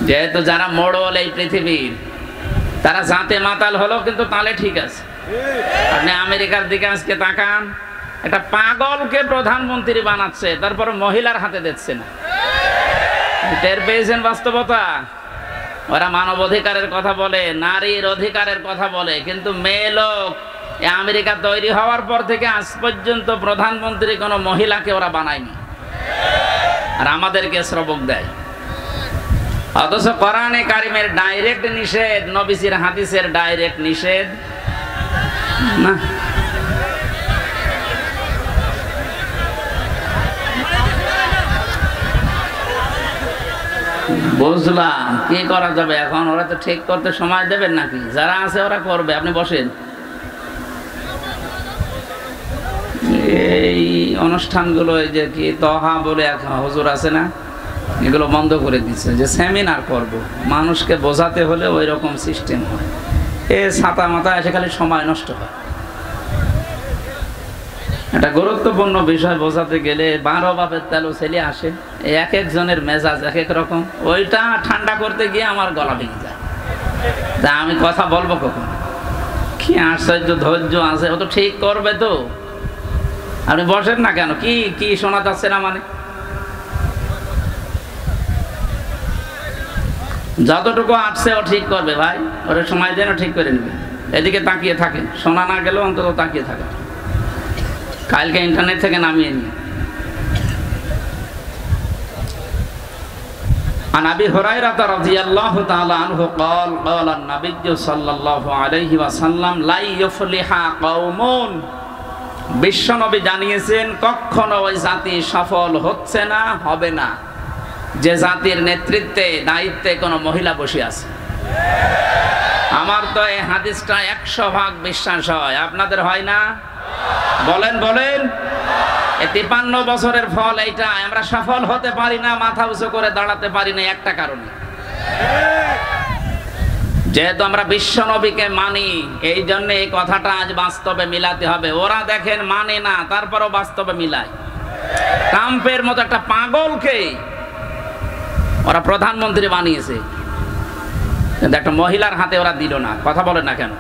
যেহেতু যারা মোড়ল এই পৃথিবীর, তারা জাতে মাতাল হলো কিন্তু তাহলে ঠিক আছে। আপনি আমেরিকার দিকে আজকে তাকান, একটা পাগলকে প্রধানমন্ত্রী বানাচ্ছে, তারপর মহিলার হাতে দিচ্ছে না। টের পেয়েছেন বাস্তবতা? ওরা মানব অধিকারের কথা বলে, নারীর অধিকারের কথা বলে, কিন্তু মেয়ে লোক আমেরিকা তৈরি হওয়ার পর থেকে আজ পর্যন্ত প্রধানমন্ত্রী কোনো মহিলাকে ওরা বানায়নি, আর আমাদেরকে শ্রবক দেয়। অথচ কোরআনে কারিমের ডাইরেক্ট নিষেধ, নবীজির হাদিসের ডাইরেক্ট নিষেধ না। বুঝলাম, কি করা যাবে এখন? ওরা তো ঠিক করতে সময় দেবেন নাকি? যারা আছে ওরা করবে, আপনি বসেন। এই অনুষ্ঠানগুলো, এই যে কি তহা বলে এক হুজুর আছে না, এগুলো বন্ধ করে দিচ্ছে, যে সেমিনার করব, মানুষকে বোঝাতে হলে ওই রকম সিস্টেম হয়। এ ছাতা মাথা এসে খালি সময় নষ্ট হয়। একটা গুরুত্বপূর্ণ বিষয় বোঝাতে গেলে 12 বাপের তেলো ছেলে আসে, এক একজনের মেজাজ এক এক রকম, ওইটা ঠান্ডা করতে গিয়ে আমার গলা ভেঙে যায়। তা আমি কথা বলবো কখন? কি আশ্চর্য ধৈর্য আছে, ও তো ঠিক করবে তো। আপনি বসেন না কেন? কি কি শোনা যাচ্ছে না? মানে যতটুকু আসছে ও ঠিক করবে ভাই, ওরা সময় দেন, ঠিক করে নেবে। এদিকে তাকিয়ে থাকে, শোনা না গেলেও অন্তত তাকিয়ে থাকে। কালকে ইন্টারনেট থেকে নামিয়ে নিয়ে। عن أبي هريرة رضي الله تعالى عنه قال قال النبي صلى الله عليه وسلم لا يفلح قوم, বিশ্বনবী জানিয়েছেন কখনো ওই জাতি সফল হচ্ছে না, হবে না, যে জাতির নেতৃত্বে দায়িত্বে কোনো মহিলা বসে আছে। আমার তো এই হাদিসটা 100% বিশ্বাস হয়, আপনাদের হয় না? বলেন বলেন। 53 বছরের ফল এইটা। আমরা সফল হতে পারি না, মাথা উঁচু করে দাঁড়াতে পারি না একটা কারণে, যেহেতু আমরা বিশ্ব নবীকে মানি। এই জন্য এই কথাটা আজ বাস্তবে মিলাতে হবে। ওরা দেখেন মানে না, তারপরও বাস্তবে মিলায়। ট্রাম্পের মতো একটা পাগলকে ওরা প্রধানমন্ত্রী বানিয়েছে, কিন্তু একটা মহিলার হাতে ওরা দিল না। কথা বলে না কেন?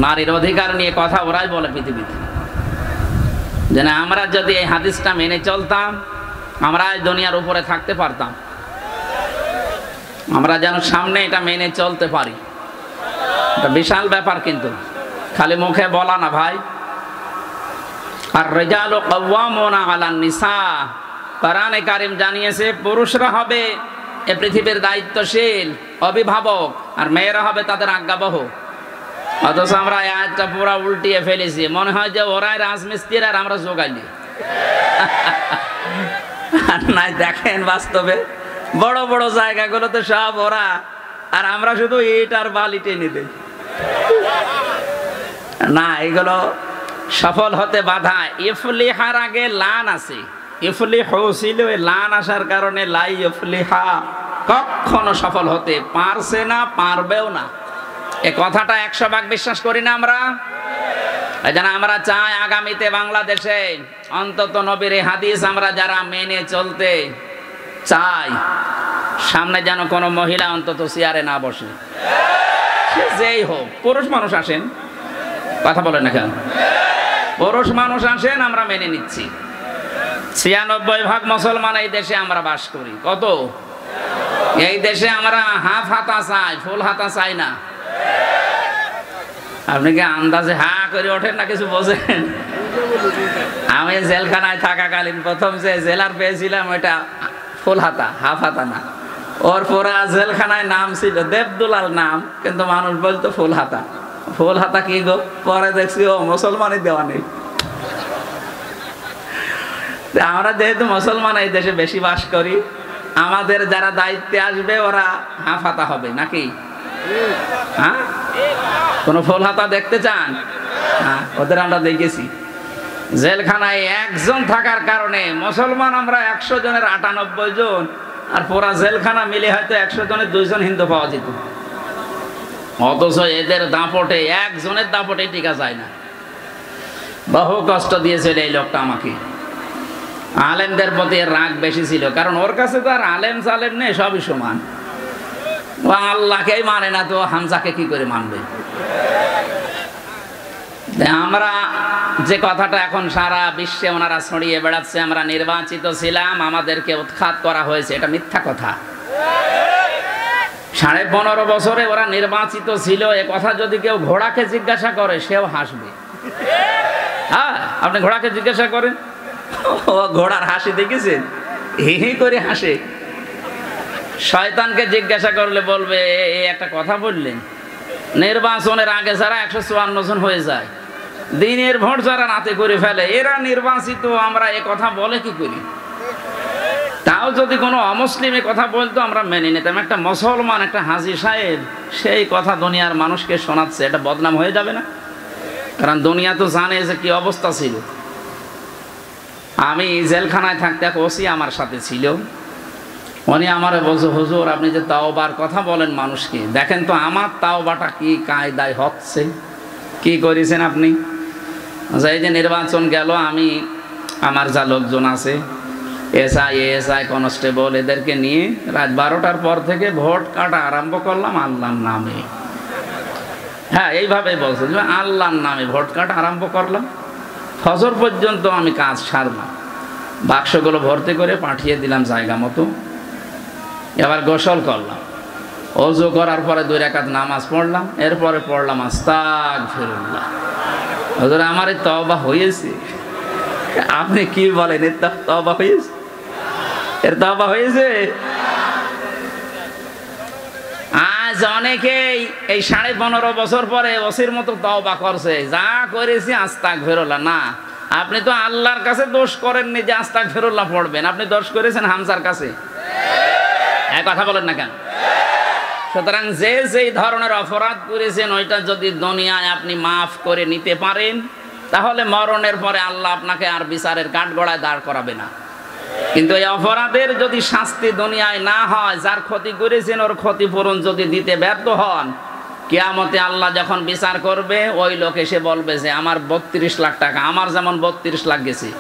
নারীর অধিকার নিয়ে কথা ওরাই বলে পৃথিবীতে। যেন আমরা যদি এই হাদিসটা মেনে চলতাম, আমরা দুনিয়ার উপরে থাকতে পারতাম। আমরা যেন সামনে এটা মেনে চলতে পারি। এটা বিশাল ব্যাপার, কিন্তু খালি মুখে বলা না ভাই। আর রিজালু কাওয়ামুনা আলান নিসা, কোরআনে কারীম জানিয়েছে পুরুষরা হবে এই পৃথিবীর দায়িত্বশীল অভিভাবক, আর মেয়েরা হবে তাদের আজ্ঞাবহ। অথচ আমরা এই আয়াতটা পুরো উল্টিয়ে ফেলেছি, মনে হয় যে ওরাই রাজমিস্ত্রি আর আমরা জোগাইলি। নাই, দেখেন বাস্তবে বড় বড় জায়গাগুলোতে সব ওরা, আর আমরা শুধু ইট আর বালি টেনে দেই। না, এগুলো সফল হতে বাধা। ইফলিহার আগে লান আছে, ইফলিহু ছিল, লান আসার কারণে লাই ইফলিহা, কখনো সফল হতে পারছে না, পারবেও না। এই কথাটা 100% বিশ্বাস করি না আমরা। এই জন্য আমরা চাই আগামীতে বাংলাদেশে অন্তত নবীর হাদিস আমরা যারা মেনে চলতে চাই, সামনে যেন কোনো মহিলা অন্তত চেয়ারে না বসে, সে যেই হোক। পুরুষ মানুষ আসেন, কথা বলেন না কেন? পুরুষ মানুষ আসেন, আমরা মেনে নিচ্ছি। 96% মুসলমান এই দেশে আমরা বাস করি। কত? এই দেশে আমরা হাফ হাতা চাই, ফুল হাতা চাই না। আপনি কি আন্দাজে হা করে ওঠেন না কিছু বোঝেন? আমি জেলখানায় থাকাকালীন প্রথম যে জেলার পেয়েছিলাম ওইটা ফুল হাতা, হাফ হাতা না। ওর পুরা জেলখানায় নাম ছিল দেবদুলাল নাম, কিন্তু মানুষ বলতো ফুল হাতা। ফুল হাতা কি গো? পরে দেখছি ও মুসলমানই দেওয়া নেই। আমরা যেহেতু মুসলমান এই দেশে বেশি বাস করি, আমাদের যারা দায়িত্বে আসবে ওরা হাফ হাতা হবে নাকি? হ্যাঁ, কোন ফুল হাতা দেখতে চান? হ্যাঁ, ওদের আমরা দেখেছি। জেলখানায় একজন থাকার কারণে মুসলমান আমরা 100 জনের 98 জন, আর পুরা জেলখানা মিলে হয়তো 100 জনের 2 জন হিন্দু পাওয়া যেত। অথচ এদের দাপটে, একজনের দাপটে টিকা যায় না। বহু কষ্ট দিয়েছিল এই লোকটা আমাকে। আলেমদের প্রতি রাগ বেশি ছিল, কারণ ওর কাছে তো আর আলেম সালেম নেই, সবই সমান। ও আল্লাহকেই মানে না, তো হামজাকে কি করে মানবে? আমরা যে কথাটা এখন সারা বিশ্বে ওনারা ছড়িয়ে বেড়াচ্ছে, আমরা নির্বাচিত ছিলাম, আমাদেরকে উৎখাত করা হয়েছে, এটা মিথ্যা কথা। 15.5 বছরে ওরা নির্বাচিত ছিল, এ কথা যদি কেউ ঘোড়াকে জিজ্ঞাসা করে সেও হাসবে। হ্যাঁ, আপনি ঘোড়াকে জিজ্ঞাসা করেন, ও ঘোড়ার হাসি দেখেছেন? হি হি করে হাসে। শয়তানকে জিজ্ঞাসা করলে বলবে এই একটা কথা বললেন, নির্বাচনের আগে যারা 154 জন হয়ে যায়, দিনের ভোট যারা রাতে করে ফেলে, এরা নির্বাচিত, আমরা এ কথা বলে কি করি? তাও যদি কোনো অমুসলিম এ কথা বলতো আমরা মেনে নিতাম। একটা মুসলমান, একটা হাজী সাহেব সেই কথা দুনিয়ার মানুষকে শোনাচ্ছে, এটা বদনাম হয়ে যাবে না? কারণ দুনিয়া তো জানে যে কি অবস্থা ছিল। আমি জেলখানায় থাকতে এক ওসি আমার সাথে ছিল, উনি আমারে বলছে, হুজুর আপনি যে তাওবার কথা বলেন মানুষকে, দেখেন তো আমার তাওবাটা কি কায়দায় হচ্ছে, কি করেছেন আপনি? এই যে নির্বাচন গেল, আমি আমার যা লোকজন আছে, এসআই এএসআই কনস্টেবল, এদেরকে নিয়ে রাত 12টার পর থেকে ভোট কাটা আরম্ভ করলাম আল্লাহর নামে। হ্যাঁ, এইভাবে বলছে যে আল্লাহর নামে ভোট কাটা আরম্ভ করলাম, ফজর পর্যন্ত আমি কাজ সারলাম, বাক্সগুলো ভর্তি করে পাঠিয়ে দিলাম জায়গা মতো। এবার গোসল করলাম, ওযু করার পরে 2 রাকাত নামাজ পড়লাম, এরপরে পড়লাম আস্তাগফিরুল্লাহ। হুজুর আমার এই তওবা হয়েছে। আপনি কি বলেন, এর তওবা হয়েছে? এর তওবা হয়েছে? আজ অনেকেই এই 15.5 বছর পরে ওসির মতো তওবা করছে, যা করেছি আস্তাগফিরুল্লাহ। না, আপনি তো আল্লাহর কাছে দোষ করেননি যে আস্তাগফিরুল্লাহ পড়বেন, আপনি দোষ করেছেন হামজার কাছে। এক কথা বলেন না কেন? সুতরাং যে যেই ধরনের অপরাধ করেছেন, ওইটা যদি দুনিয়ায় আপনি মাফ করে নিতে পারেন, তাহলে মরণের পরে আল্লাহ আপনাকে আর বিচারের কাঠগড়ায় দাঁড় করাবে না। কিন্তু এই অপরাধের যদি শাস্তি দুনিয়ায় না হয়, যার ক্ষতি করেছেন ওর ক্ষতিপূরণ যদি দিতে ব্যর্থ হন, কিয়ামতে আল্লাহ যখন বিচার করবে, ওই লোক এসে বলবে যে আমার 32 লাখ টাকা, আমার যেমন 32 লাখ গেছে,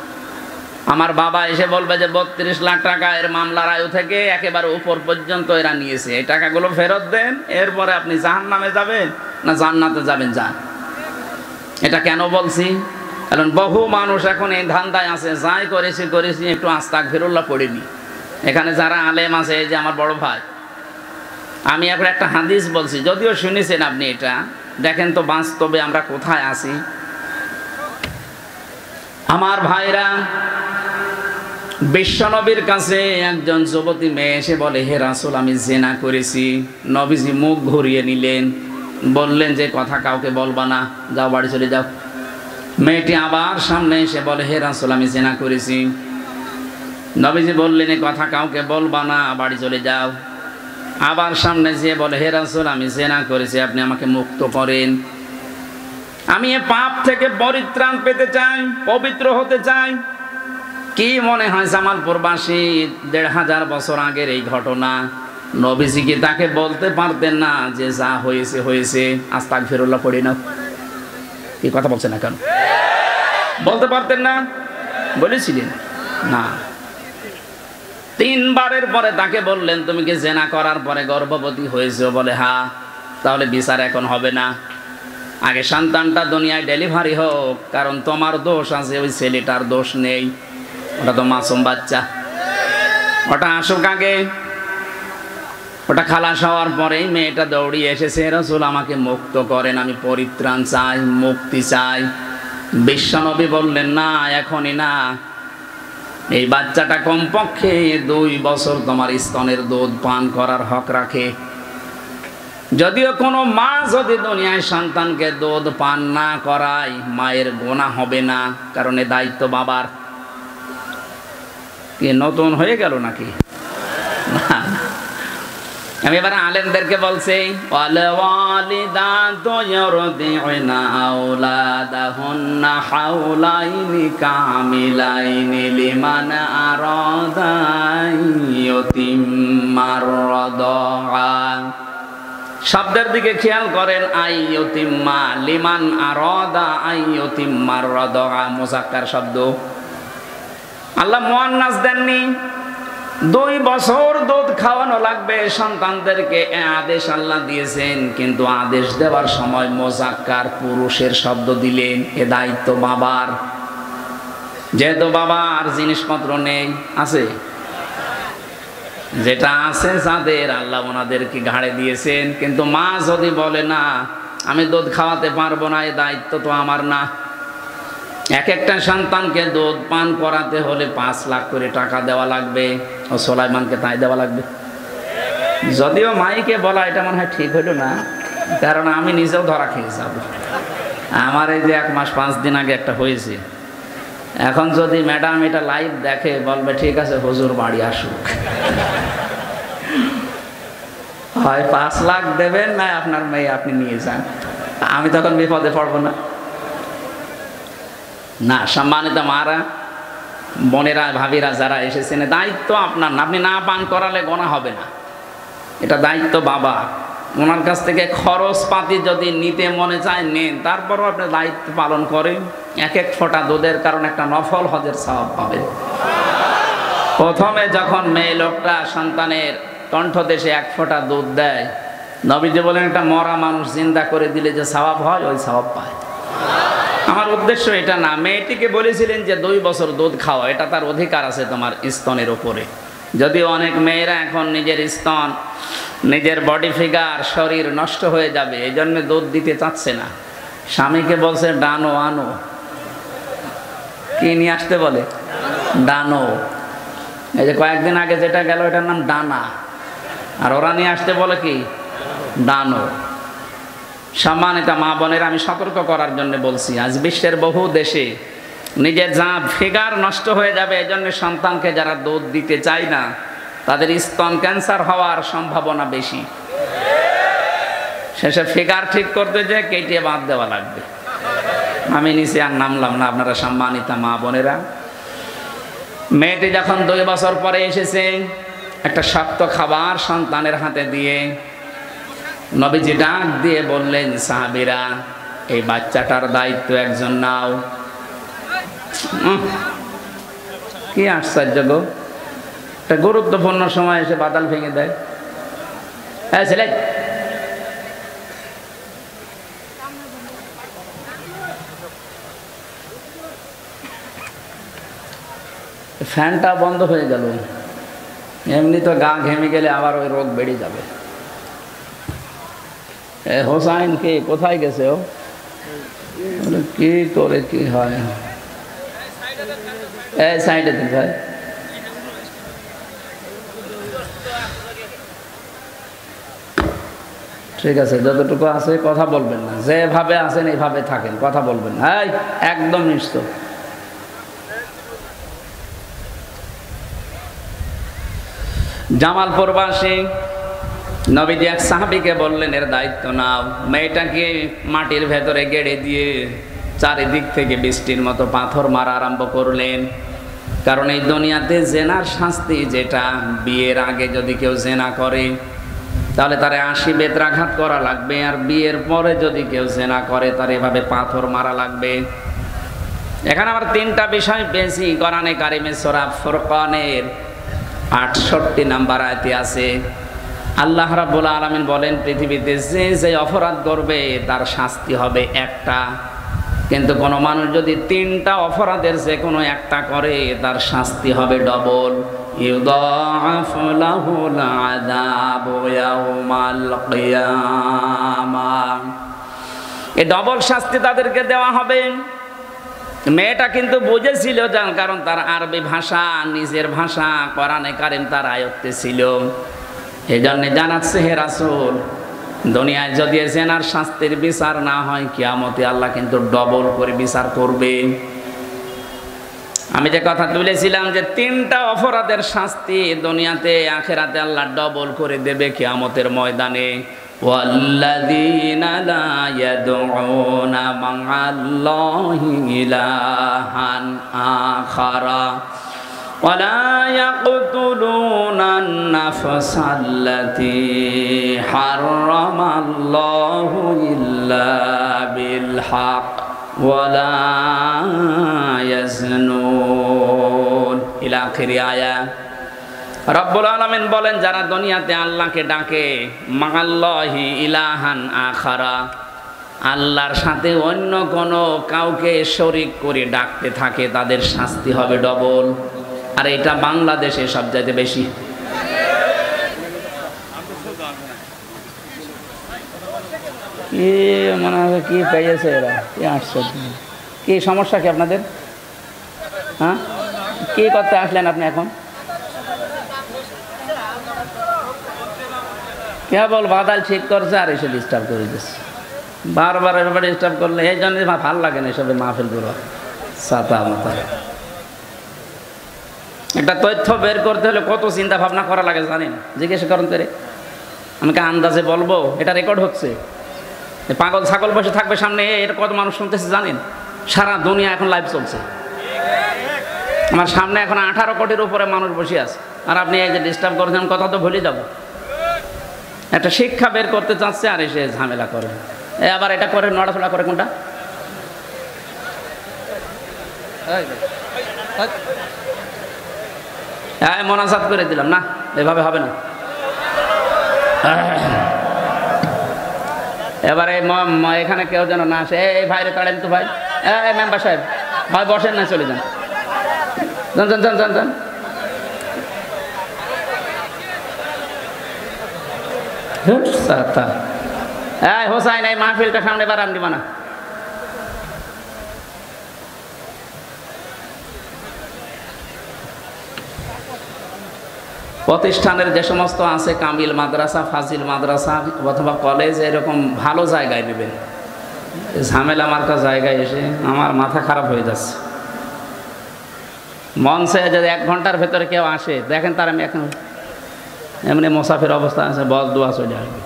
আমার বাবা এসে বলবে যে 32 লাখ টাকা এর মামলার আয়ু থেকে একেবারে উপর পর্যন্ত এরা নিয়েছে, এই টাকাগুলো ফেরত দেন, এরপরে আপনি জাহান্নামে যাবেন না জান্নাতে যাবেন, যান। এটা কেন বলছি? কারণ বহু মানুষ এখন এই ধান্দায় আছে, যাই করেছি একটু আস্তাগফিরুল্লাহ পড়িনি। এখানে যারা আলেম আছে, এই যে আমার বড় ভাই, আমি এখন একটা হাদিস বলছি, যদিও শুনেছেন আপনি, এটা দেখেন তো বাস্তবে আমরা কোথায় আছি। আমার ভাইরা, বিশ্বনবীর কাছে একজন যুবতী মেয়ে এসে বলে, হে রাসূল আমি জিনা করেছি। নবীজি মুখ ঘুরিয়ে নিলেন, বললেন যে কথা কাউকে বলবা না, যাও বাড়ি চলে যাও। মেয়েটি আবার সামনে এসে বলে, হে রাসূল আমি জিনা করেছি। নবীজি বললেন এ কথা কাউকে বলবা না, বাড়ি চলে যাও। আবার সামনে যেয়ে বলে, হে রাসূল আমি জিনা করেছি, আপনি আমাকে মুক্ত করেন, আমি এ পাপ থেকে পরিত্রাণ পেতে চাই, পবিত্র হতে চাই। কি মনে হয় জামালপুরবাসী 1500 বছর আগের এই ঘটনা, নবীজি কি তাকে বলতে পারতেন না যে যা হয়েছে হয়েছে, আস্তাগফিরুল্লাহ পড়ি না? কি কথা বলছেন না কেন? বলতে পারতেন না? বলেছিলেন না। 3 বারের পরে তাকে বললেন, তুমি কি জেনা করার পরে গর্ভবতী হয়েছো? বলে হ্যাঁ। তাহলে বিচার এখন হবে না, আগে সন্তানটা দুনিয়ায় ডেলিভারি হোক, কারণ তোমার দোষ আছে, ওই ছেলেটার দোষ নেই, ওটা তো মাসুম বাচ্চা, ওটা আসুক আগে। ওটা খালাস হওয়ার পরেই মেয়েটা দৌড়িয়ে এসেছে, রাসূল আমাকে মুক্ত করেন, আমি পরিত্রাণ চাই, মুক্তি চাই। বিশ্বনবী বললেন না, এখনই না, এই বাচ্চাটা কমপক্ষে 2 বছর তোমার স্তনের দুধ পান করার হক রাখে। যদিও কোনো মা যদি দুনিয়ায় সন্তানকে দুধ পান না করায়, মায়ের গুনাহ হবে না, কারণ এ দায়িত্ব বাবার। কি নতুন হয়ে গেল নাকি? না, আমি এবার আলেমদেরকে বলছি, ওয়াল ওয়ালিদাতু ইউরদিউনা আওলাদাহুন্না হাওলাইনি কামিলাইনি লিমান আরাদা ইয়তিম্মার রাদা। শব্দের দিকে খেয়াল করেন, আইয়ুতিম্মা, লিমান আরাদা আইয়ুতিম্মার রাদা, মুযাক্কার শব্দ। আল্লাহ মুয়ান্নাস দেননি। 2 বছর দুধ খাওয়ানো লাগবে সন্তানদেরকে, আদেশ আল্লাহ দিয়েছেন, কিন্তু আদেশ দেওয়ার সময় মুযাক্কার পুরুষের শব্দ দিলেন। এ দায়িত্ব বাবার। যেহেতু বাবার জিনিসপত্র নেই, আছে যেটা আছে যাদের, আল্লাহ ওনাদেরকে ঘাড়ে দিয়েছেন। কিন্তু মা যদি বলে না আমি দুধ খাওয়াতে পারবো না, এ দায়িত্ব তো আমার না। এক একটা সন্তানকে দুধ পান করাতে হলে 5 লাখ করে টাকা দেওয়া লাগবে। ও সুলাইমানকে তাই দেওয়া লাগবে। যদিও মাইকে বলা এটা মনে হয় ঠিক হইল না, কারণ আমি নিজেও ধরা খেয়ে যাব। আমার এই যে 1 মাস 5 দিন আগে একটা হয়েছে, এখন যদি ম্যাডাম এটা লাইভ দেখে বলবে ঠিক আছে হুজুর বাড়ি আসুক, হয় 5 লাখ দেবেন না আপনার মেয়ে আপনি নিয়ে যান, আমি তখন বিপদে পড়বো না। না, সম্মানিত মারা, বোনেরা, ভাবিরা যারা এসেছেন, দায়িত্ব আপনার না। আপনি না পান করালে গোনা হবে না, এটা দায়িত্ব বাবা। ওনার কাছ থেকে খরচপাতি যদি নিতে মনে চায় নেন, তারপরও আপনি দায়িত্ব পালন করেন। 1 ফোঁটা দুধের কারণে একটা নফল হজের সওয়াব পাবেন। প্রথমে যখন মেয়ে লোকটা সন্তানের কণ্ঠদেশে 1 ফোঁটা দুধ দেয়, নবীজি বলেন একটা মরা মানুষ জিন্দা করে দিলে যে সওয়াব হয়, ওই সওয়াব পায়। আমার উদ্দেশ্য এটা না। মেয়েটিকে বলেছিলেন যে 2 বছর দুধ খাওয়া, এটা তার অধিকার আছে তোমার স্তনের উপরে। যদিও অনেক মেয়েরা এখন নিজের স্তন, নিজের বডি ফিগার, শরীর নষ্ট হয়ে যাবে, এই জন্য দুধ দিতে চাচ্ছে না। স্বামীকে বলছে ডানো আনো, কি নিয়ে আসতে বলে? ডানো। এই যে কয়েকদিন আগে যেটা গেল এটার নাম ডানা, আর ওরা নিয়ে আসতে বলে কি? ডানো। সম্মানিত মা বোনেরা, আমি সতর্ক করার জন্য বলছি, আজ বিশ্বের বহু দেশে নিজের যা ফিগার নষ্ট হয়ে যাবে, এই জন্য সন্তানকে যারা দুধ দিতে চায় না, তাদের স্তন ক্যান্সার হওয়ার সম্ভাবনা বেশি। শেষে ফিগার ঠিক করতে যে কেটে বাদ দেওয়া লাগবে। আমি নিচে আর নামলাম না। আপনারা সম্মানিত মা বোনেরা, মেয়েটি যখন 2 বছর পরে এসেছে, একটা শক্ত খাবার সন্তানের হাতে দিয়ে নবীজি ডাক দিয়ে বললেন, সাহাবীরা এই বাচ্চাটার দায়িত্ব একজন নাও। কি আশ্চর্য গো, একটা গুরুত্বপূর্ণ সময় এসে বাতাল ভেঙে দেয়। হ্যাঁ ছেলে, ফ্যানটা বন্ধ হয়ে গেল। এমনি তো গা ঘেমে গেলে আবার ওই রোগ বেড়ে যাবে। হোসাইন কে কোথায় গেছে? ও কি করে কি হয়? এই সাইডে দিন ভাই। ঠিক আছে, যতটুকু আছে কথা বলবেন না, যেভাবে আছেন এইভাবে থাকেন, কথা বলবেন না, একদম নিশ্চয়। জামালপুর বাসী নবীজি এক সাহাবীকে বললেন, এর দায়িত্ব নাও। মেয়েটাকে মাটির ভেতরে গেড়ে দিয়ে চারিদিক থেকে বৃষ্টির মতো পাথর মারা আরম্ভ করলেন। কারণ এই দুনিয়াতে জেনার শাস্তি যেটা, বিয়ের আগে যদি কেউ জেনা করে তাহলে তারে 80 বেত্রাঘাত করা লাগবে, আর বিয়ের পরে যদি কেউ জেনা করে তার এভাবে পাথর মারা লাগবে। এখানে আবার 3টা বিষয় বেশি কোরআনে কারিমে সূরা ফুরকানের 68 নম্বর আয়াতে আছে। আল্লাহ রাব্বুল আলামিন বলেন, পৃথিবীতে যে যে অপরাধ করবে তার শাস্তি হবে একটা, কিন্তু কোনো মানুষ যদি 3টা অপরাধের যে কোনো একটা করে তার শাস্তি হবে ডবল। ইউদাআফু লাহুল আযাবু ইয়াওমাল কিয়ামাহ, এই ডবল শাস্তি তাদেরকে দেওয়া হবে। মেয়েটা কিন্তু বুঝেছিল, কারণ তার আরবি ভাষা, নিজের ভাষা কোরআনে কারিম তার আয়ত্তে ছিল। এই জন্য জানাচ্ছে, হে রাসূল, দুনিয়ায় যদি জেনার শাস্তির বিচার না হয়, কিয়ামতে আল্লাহ কিন্তু ডবল করে বিচার করবে। আমি যে কথা তুলেছিলাম যে 3টা অপরাধের শাস্তি দুনিয়াতে, আখিরাতে আল্লাহ ডবল করে দেবে কিয়ামতের ময়দানে। ওয়াল্লাযীনা লা ইয়াদউনা মা'আল্লাহি ইলাহান আখারা ولا يقتلون النفس التي حرم الله إلا بالحق ولا يزنون ইলা আখিরি আয়া। রব্বুল আলামিন বলেন যারা দুনিয়াতে আল্লাহকে ডাকে মাআল্লাহি ইলাহান আখারা, আল্লাহর সাথে অন্য কোনো কাউকে শরীক করে ডাকতে থাকে তাদের শাস্তি হবে ডবল। আর এটা বাংলাদেশে সবচাইতে বেশি। কি মনে হয় কি পেয়েছে এরা, কি আশ্চর্য, কি সমস্যা কি আপনাদের? হ্যাঁ, কি করতে আসলেন আপনি এখন? কেবল বাদাল ঠিক করছে আর এসে ডিস্টার্ব করে দিচ্ছে, বারবার এবার ডিস্টার্ব করলে এই জন্য ভালো লাগে না এসবে মাহফিল গুলো ছাতা মাথা। একটা তথ্য বের করতে হলে কত চিন্তা ভাবনা করা লাগে জানেন? জিজ্ঞেস করেন করে, আমাকে আন্দাজে বলবো, এটা রেকর্ড হচ্ছে, পাগল ছাগল বসে থাকবে সামনে, এটা কত মানুষ শুনতেছে জানেন? সারা দুনিয়া এখন লাইভ চলছে, আমার সামনে এখন 18 কোটির উপরে মানুষ বসে আছে, আর আপনি এই যে ডিস্টার্ব করেছেন কথা তো ভুলে যাব। একটা শিক্ষা বের করতে চাচ্ছে আর এসে ঝামেলা করে, আবার এটা করে নড়াচড়া করে। কোনটা মোনাজাত করে দিলাম না, এভাবে হবে না। এবারে এখানে কেউ যেন না আসে, এই ভাইরে তাড়েন তো ভাই, মেম্বার সাহেব ভাই বসেন না, চলে যান, যান যান যান যান যান। হোসাইন এই মাহফিলটা সামনে বারাম দিবা না। প্রতিষ্ঠানের যে সমস্ত আছে কামিল মাদ্রাসা, ফাজিল মাদ্রাসা অথবা কলেজ, এরকম ভালো জায়গায় নেবেন। ঝামেলা মার্কা জায়গায় এসে আমার মাথা খারাপ হয়ে যাচ্ছে। মঞ্চে যদি 1 ঘন্টার ভেতরে কেউ আসে দেখেন, তার আমি এখন এমনি মোসাফির অবস্থা আছে, বল দোয়া চলে আসবে।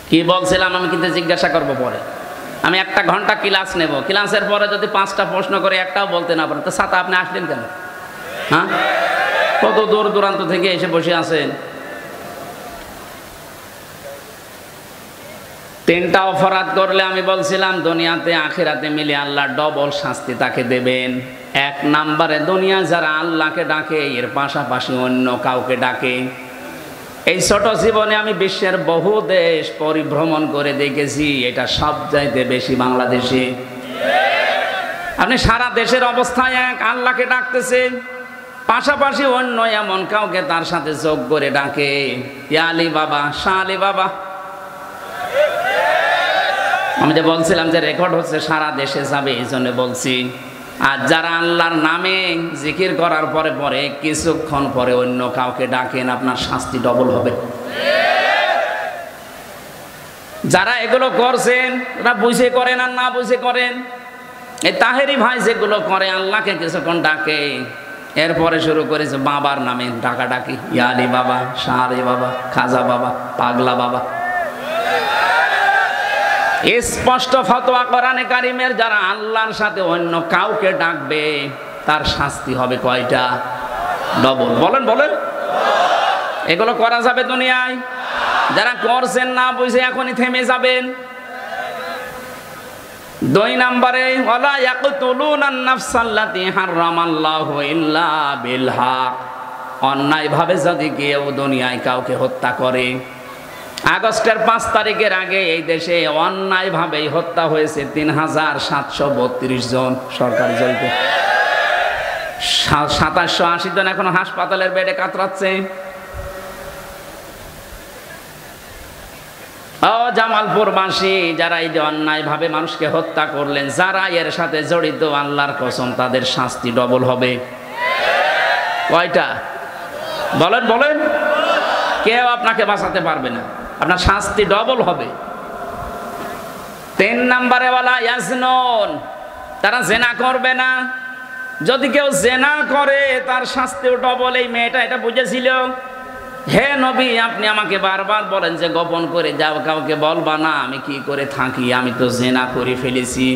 কি বলছিলাম আমি কিন্তু জিজ্ঞাসা করবো পরে। আমি 1 ঘন্টা ক্লাস নেব, ক্লাসের পরে যদি 5টা প্রশ্ন করে একটাও বলতে না পারেন তো ছাতা আপনি আসলেন কেন? হ্যাঁ, কত দূর দূরান্ত থেকে এসে বসে আছেন। 3টা অপরাধ করলে আমি বলছিলাম দুনিয়াতে আখিরাতে মিলে আল্লাহ ডবল শাস্তি তাকে দেবেন। 1 নম্বরে দুনিয়া যারা আল্লাহকে ডাকে এর পাশাপাশি অন্য কাউকে ডাকে। এই ছোট জীবনে আমি বিশ্বের বহু দেশ পরিভ্রমণ করে দেখেছি, এটা সব চাইতে বেশি বাংলাদেশে। আপনি সারা দেশের অবস্থায় এক, আল্লাহকে ডাকতেছেন, পাশাপাশি অন্য এমন কাউকে তার সাথে যোগ করে ডাকে, ইয়া আলী বাবা, শাহ আলী বাবা। আমি যে বলছিলাম যে রেকর্ড হচ্ছে, সারা দেশে যাবে, এই জন্য বলছি। আর যারা আল্লাহর নামে জিকির করার পরে পরে কিছুক্ষণ পরে অন্য কাউকে ডাকেন, আপনার শাস্তি ডবল হবে। যারা এগুলো করছেন ওরা বুঝে করেন আর না বুঝে করেন। এই তাহেরি ভাই যেগুলো করে, আল্লাহকে কিছুক্ষণ ডাকে, এরপরে শুরু করেছে বাবার নামে ডাকাডাকি, ইয়া আলী বাবা, শাহ আলী বাবা, খাজা বাবা, পাগলা বাবা। স্পষ্ট ফতোয়া কোরআনে কারিমের, যারা আল্লাহর সাথে অন্য কাউকে ডাকবে তার শাস্তি হবে কয়টা? ডবল। বলেন বলেন, এগুলো করা যাবে দুনিয়ায়? যারা করছেন না বুঝে এখনই থেমে যাবেন। 2 নম্বরে ওয়ালা ইয়াকতুলুনান নাফসাল্লাতী হারামাল্লাহু ইল্লা বিল হক, অন্যায়ভাবে যদি কেউ দুনিয়ায় কাউকে হত্যা করে। আগস্টের 5 তারিখের আগে এই দেশে অন্যায়ভাবেই হত্যা হয়েছে 3732 জন সরকারি জেলে। 2780 জন এখনো হাসপাতালের বেডে কাতরাচ্ছে। ও জামালপুরবাসী, যারা এই যে অন্যায়ভাবে মানুষকে হত্যা করলেন, যারা এর সাথে জড়িত, আল্লাহর কসম তাদের শাস্তি ডবল হবে। কয়টা? বলেন বলেন, কেউ আপনাকে বাঁচাতে পারবে না, আপনার শাস্তি ডবল হবে। 3 নম্বরে ওয়ালা ইয়াজনুন, তারা জেনা করবে না। যদি কেউ জেনা করে তার শাস্তিও ডবল। এই মেয়েটা এটা বুঝেছিল। হে নবী, আপনি আমাকে বারবার বলেন যে গোপন করে যাও, কাউকে বলবা না আমি কি করে থাকি, আমি তো জেনা করে ফেলেছি,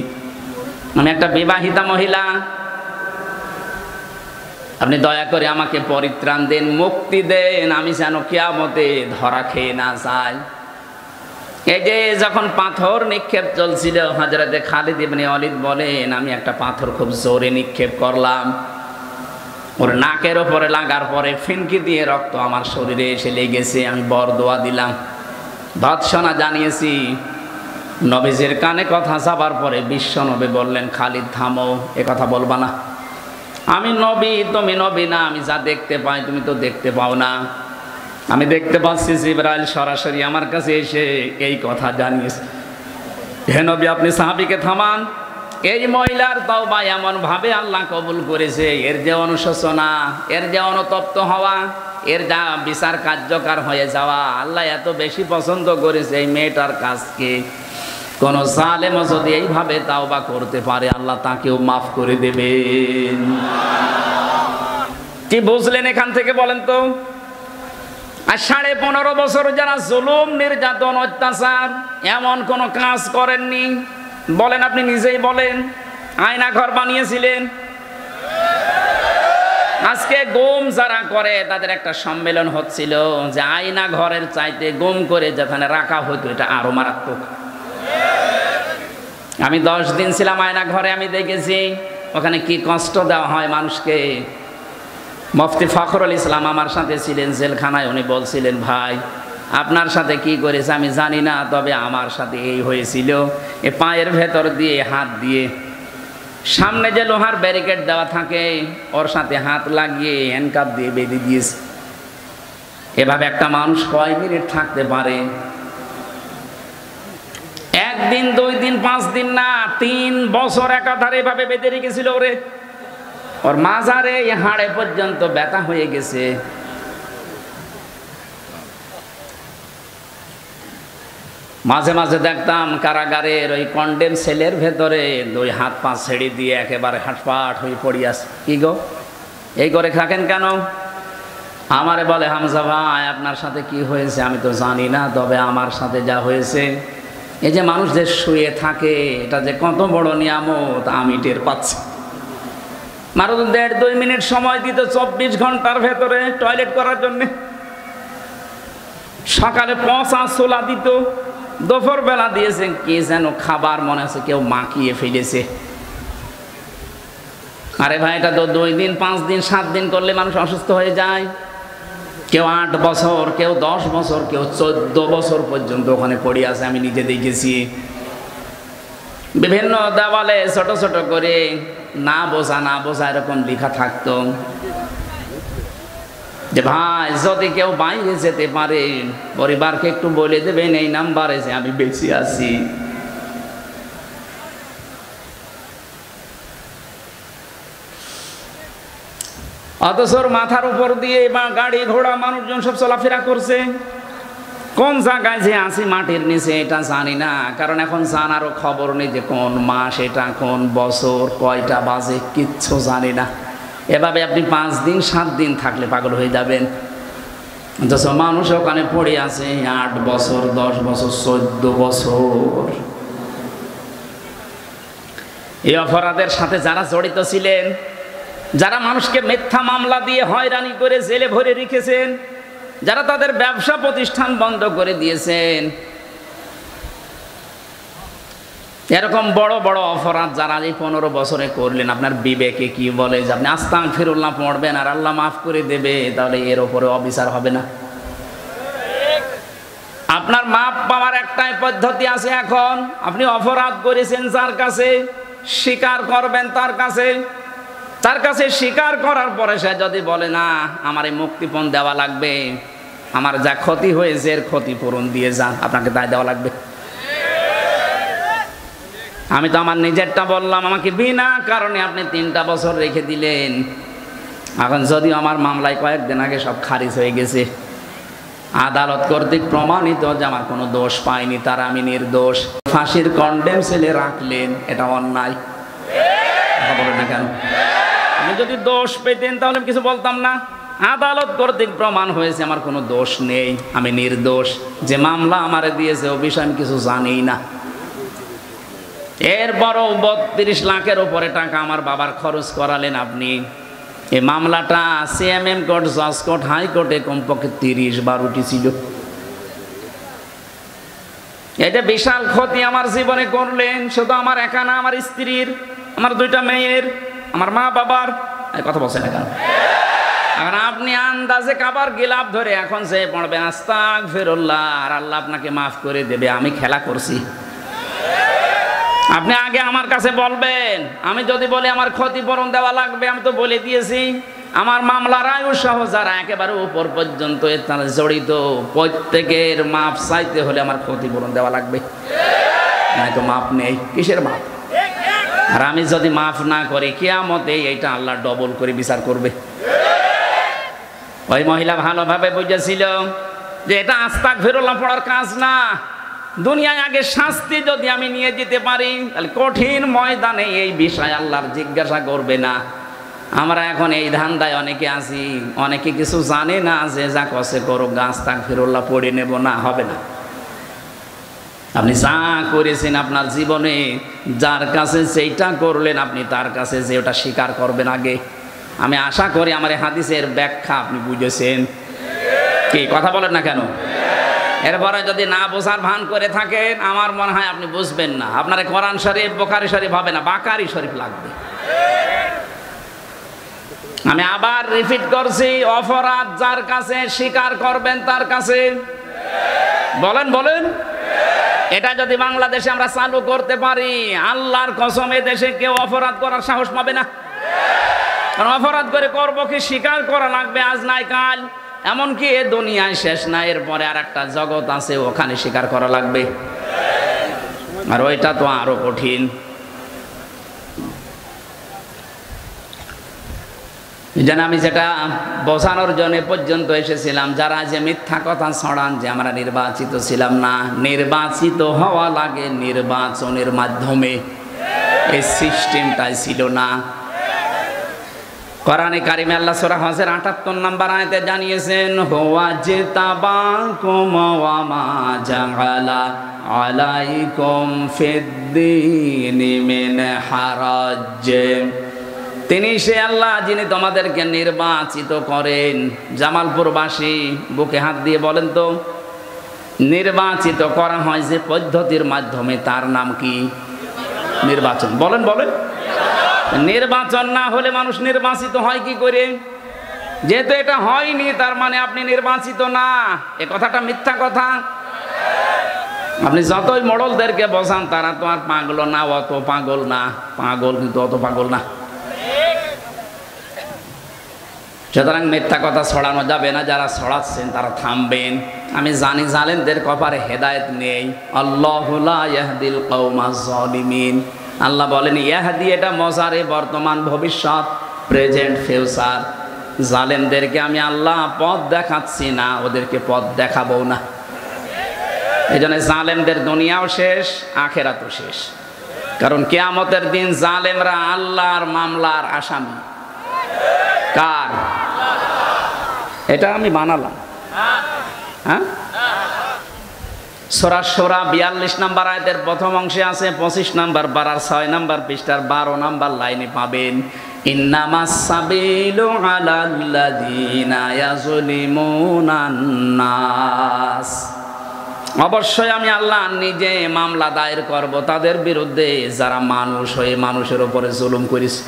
আমি একটা বিবাহিতা মহিলা, আপনি দয়া করে আমাকে পরিত্রাণ দেন, মুক্তি দেন, আমি যেন কিয়ামতে ধরা খেয়ে না যাই। এই যে যখন পাথর নিক্ষেপ চলছিল, হযরতে খালিদ ইবনে ওয়ালিদ বলেন, আমি একটা পাথর খুব জোরে নিক্ষেপ করলাম, ওর নাকের ওপরে লাগার পরে ফিনকি দিয়ে রক্ত আমার শরীরে এসে লেগেছে। আমি বরদোয়া দিলাম, ভৎসনা জানিয়েছি। নবীজির কানে কথা যাবার পরে বিশ্ব নবী বললেন, খালিদ থামো, এ কথা বলবা না। আমি নবী, তুমি নবী না। আমি যা দেখতে পাই তুমি তো দেখতে পাও না। আমি দেখতে পাচ্ছি জিবরাইল সরাসরি আমার কাছে এসে এই কথা জানিয়েছে। হে নবী, আপনি সাহাবীকে থামান। এই মহিলার তওবা এমন ভাবে আল্লাহ কবুল করেছে, এর যে অনুশোচনা, এর যে অনুতপ্ত হওয়া, এর যা বিচার কার্যকর হয়ে যাওয়া, আল্লাহ এত বেশি পছন্দ করেছে এই মেয়েটার কাজকে। কোন জালেম যদি এইভাবে তওবা করতে পারে, আল্লাহ তাকেও মাফ করে দেবেন। কি বুঝলেন এখান থেকে বলেন তো? আর 15.5 বছর যারা জুলুম, নির্যাতন, অত্যাচার এমন কোন কাজ করেননি, বলেন আপনি নিজেই বলেন। আয়না ঘর বানিয়েছিলেন। আজকে গুম যারা করে তাদের একটা সম্মেলন হচ্ছিল যে আয়না ঘরের চাইতে গুম করে যেখানে রাখা হতো এটা আরো মারাত্মক। আমি 10 দিন ছিলাম আয়না ঘরে, আমি দেখেছি ওখানে কি কষ্ট দেওয়া হয় মানুষকে। মুফতি ফখরুল ইসলাম আমার সাথে ছিলেন জেলখানায়। উনি বলছিলেন, ভাই আপনার সাথে কি করেছে আমি জানি না, তবে আমার সাথে এই হয়েছিল। এ পায়ের ভেতর দিয়ে হাত দিয়ে, সামনে যে লোহার ব্যারিকেড দেওয়া থাকে ওর সাথে হাত লাগিয়ে হ্যান্ডকাপ দিয়ে বেঁধে দিয়েছে। এভাবে একটা মানুষ কয় মিনিট থাকতে পারে? 1 দিন, 2 দিন, 5 দিন না, 3 বছর একাধারে এভাবে বেঁধে রেখেছিল ওরে। ওর মাজারে হাড়ে পর্যন্ত ব্যথা হয়ে গেছে। মাঝে মাঝে দেখতাম কারাগারের ওই কন্ডেম সেলের ভেতরে 2 হাত পা ছেড়ে দিয়ে একেবারে হাটপাট হয়ে পড়ি আছে। কি গো, এই করে থাকেন কেন? আমারে বলে, হামজা ভাই আপনার সাথে কি হয়েছে আমি তো জানি না, তবে আমার সাথে যা হয়েছে, এই যে মানুষ যে শুয়ে থাকে এটা যে কত বড় নিয়ামত আমি টের পাচ্ছি। মাত্র 1.5-2 মিনিট সময় দিত 24 ঘন্টার ভেতরে টয়লেট করার জন্য। সকালে পচা ছোলা দিত, দুপুর বেলা দিয়েছে কি যেন খাবার, মনে আছে কেউ মাখিয়ে ফেলেছে। আরে ভাই, এটা তো 2 দিন, 5 দিন, 7 দিন করলে মানুষ অসুস্থ হয়ে যায়। কেউ 8 বছর, কেউ 10 বছর, কেউ 14 বছর পর্যন্ত ওখানে পড়ে আছে, আমি নিজে দেখেছি। বিভিন্ন দেওয়ালে ছোট ছোট করে না বোঝা না বোঝা এরকম লেখা থাকতো যে ভাই যদি কেউ বাইরে যেতে পারে পরিবারকে একটু বলে দেবেন এই নাম্বারে যে আমি বেঁচে আছি। অথচ মাথার উপর দিয়ে বা গাড়ি ঘোড়া মানুষজন সব চলাফেরা করছে। কোন জায়গায় যে আছি মাটির নিচে এটা জানি না, কারণ এখন জানারও খবর নেই যে কোন মাস এটা, কোন বছর, কয়টা বাজে, কিচ্ছু জানি না। এভাবে আপনি 5 দিন 7 দিন থাকলে পাগল হয়ে যাবেন। অথচ মানুষ ওখানে পড়ে আছে 8 বছর, 10 বছর, 14 বছর। এই অপরাধের সাথে যারা জড়িত ছিলেন, যারা মানুষকে মিথ্যা মামলা দিয়ে হয়রানি করে জেলে ভরে রেখেছেন, যারা তাদের ব্যবসা প্রতিষ্ঠান বন্ধ করে দিয়েছেন, এরকম বড় বড় অপরাধ যারা এই 15 বছরে করলেন, আপনার বিবেকে কি বলে যে আপনি আস্তাগফিরুল্লাহ পড়বেন আর আল্লাহ মাফ করে দেবে, তাহলে এর উপরে অবিচার হবে না? আপনার মাপ পাওয়ার একটাই পদ্ধতি আছে। এখন আপনি অপরাধ করেছেন যার কাছে, স্বীকার করবেন তার কাছে। তার কাছে স্বীকার করার পরে সে যদি বলে না আমার এই মুক্তিপণ দেওয়া লাগবে, আমার যা ক্ষতি হয়েছে এর ক্ষতিপূরণ দিয়ে যান, আপনাকে তাই দেওয়া লাগবে। আমি তো আমার নিজেরটা বললাম, আমাকে বিনা কারণে আপনি 3টা বছর রেখে দিলেন। এখন যদিও আমার মামলায় কয়েকদিন আগে সব খারিজ হয়ে গেছে, আদালত কর্তৃক প্রমাণিত যে আমার কোনো দোষ পাইনি, তার আমি নির্দোষ। ফাঁসির কন্ডেম সেলে রাখলেন, এটা অন্যায়। বলেন না কেন? আমি যদি দোষ পেতেন তাহলে কিছু বলতাম না। আদালত কর্তৃক প্রমাণ হয়েছে আমার কোনো দোষ নেই, আমি নির্দোষ। যে মামলা আমারে দিয়েছে ও বিষয়ে আমি কিছু জানি না। এরপরও 32 লাখের উপরে টাকা আমার বাবার খরচ করালেন আপনি। এই মামলাটা সিএমএম কোর্ট, জজ কোর্ট, হাইকোর্টে কমপক্ষে 30 বার উঠেছিল। এই যে বিশাল ক্ষতি আমার জীবনে করলেন, শুধু আমার একা না, আমার স্ত্রীর, আমার 2টা মেয়ের, আমার মা বাবার। এই কথা বলছেন না কেন? এখন আপনি আন্দাজে কাবার গিলাপ ধরে এখন যে পড়বেন আস্তাগফিরুল্লাহ, আর আল্লাহ আপনাকে মাফ করে দেবে, আমি খেলা করছি। আপনি আগে আমার কাছে বলবেন। আমি যদি বলি আমার ক্ষতিপূরণ দেওয়া লাগবে, আমি তো বলে দিয়েছি আমার মামলার আয়ু সহ যারা একেবারে উপর পর্যন্ত তারা জড়িত, প্রত্যেকের মাপ চাইতে হলে আমার ক্ষতিপূরণ দেওয়া লাগবে, নয়তো মাপ নেই। কিসের মাপ? আর আমি যদি মাফ না করি, কিয়ামতে এইটা আল্লাহ ডবল করে বিচার করবে। ওই মহিলা ভালোভাবে বুঝেছিল যে এটা আস্তাগফিরুল্লাহ পড়ার কাজ না। দুনিয়ায় আগে শাস্তি যদি আমি নিয়ে যেতে পারি, তাহলে কঠিন ময়দানে এই বিষয় আল্লাহর জিজ্ঞাসা করবে না। আমরা এখন এই ধান্দায় অনেকে আছি, অনেকে কিছু জানে না যে যা কষে করো, আস্তাগফিরুল্লাহ পড়ে নেব না, হবে না। আপনি যা করেছেন আপনার জীবনে, যার কাছে সেইটা করলেন, আপনি তার কাছে যে ওটা স্বীকার করবেন আগে। আমি আশা করি আমার এই হাদিসের ব্যাখ্যা আপনি বুঝেছেন। কি কথা বলেন না কেন? এরপরে যদি না বোঝার ভান করে থাকেন, আমার মনে হয় আপনি বুঝবেন না। আপনার কোরআন শরীফ, বুখারী শরীফ হবে না, বাকারি শরীফ লাগবে। আমি আবার রিপিট করছি, অপরাধ যার কাছে স্বীকার করবেন তার কাছে। বলেন বলেন, এটা যদি বাংলাদেশে আমরা চালু করতে পারি, আল্লাহর কসম এ দেশে কেউ অপরাধ করার সাহস পাবে না। কারণ অপরাধ করে করবো কি, স্বীকার করা লাগবে আজ নাই কাল। এমনকি এ দুনিয়ায় শেষ না, এরপরে আর একটা জগৎ আছে, ওখানে স্বীকার করা লাগবে। আর ওইটা তো আরো কঠিন। যেন আমি যেটা বোঝানোর জন্য পর্যন্ত এসেছিলাম, যারা যে মিথ্যা কথা ছড়ান যে আমরা নির্বাচিত ছিলাম না, নির্বাচিত হওয়া লাগে নির্বাচনের মাধ্যমে, এই সিস্টেমটাই ছিল না। কোরআনে কারিমে আল্লাহ সূরা হজের ৭৮ নম্বর আয়াতে জানিয়েছেন, হুয়া জিতাবাকুম ওয়া মা জাআলা আলাইকুম ফিদ্দীনি মিন হারাজ। তিনি সে আল্লাহ যিনি তোমাদেরকে নির্বাচিত করেন। জামালপুরবাসী বুকে হাত দিয়ে বলেন তো, নির্বাচিত করা হয় যে পদ্ধতির মাধ্যমে, তার নাম কি? নির্বাচন। বলেন বলেন। নির্বাচন না হলে মানুষ নির্বাচিত হয় কি করে? যেহেতু এটা হয়নি, তার মানে আপনি নির্বাচিত না। এ কথাটা মিথ্যা কথা। আপনি যতই মোড়লদেরকে বোঝান, তারা তো আর পাগল না, অত পাগল না। পাগল কিন্তু অত পাগল না। সুতরাং মিথ্যা কথা ছড়ানো যাবে না। যারা ছড়াচ্ছেন তারা থামবেন। আমি জানি জালেমদের কপালে হেদায়েত নেই। আল্লাহু লা ইয়াহদিল কওমাজ জালিমিন। আল্লাহ বলেন ইয়াহদি, এটা মজারে বর্তমান ভবিষ্যৎ, প্রেজেন্ট ফিউচার। জালেমদেরকে আমি আল্লাহ পথ দেখাচ্ছি না, ওদেরকে পথ দেখাবো না। এই জন্য জালেমদের দুনিয়াও শেষ, আখেরাতও শেষ। কারণ কিয়ামতের দিন জালেমরা আল্লাহর মামলার আসামি। কার? এটা আমি বানালাম। হ্যাঁ, সূরা সূরা ৪২ নম্বর আয়াতের প্রথম অংশে আছে, ২৫ নম্বর পারার ৬ নম্বর পৃষ্ঠার ১২ নম্বর লাইনে পাবেন, ইন্নামাস সাবিলু আলাল্লাযীনা ইয়াযলিমুনান নাস। অবশ্যই আমি আল্লাহ নিজে মামলা দায়ের করব তাদের বিরুদ্ধে যারা মানুষ হয়ে মানুষের উপরে জুলুম করেছে।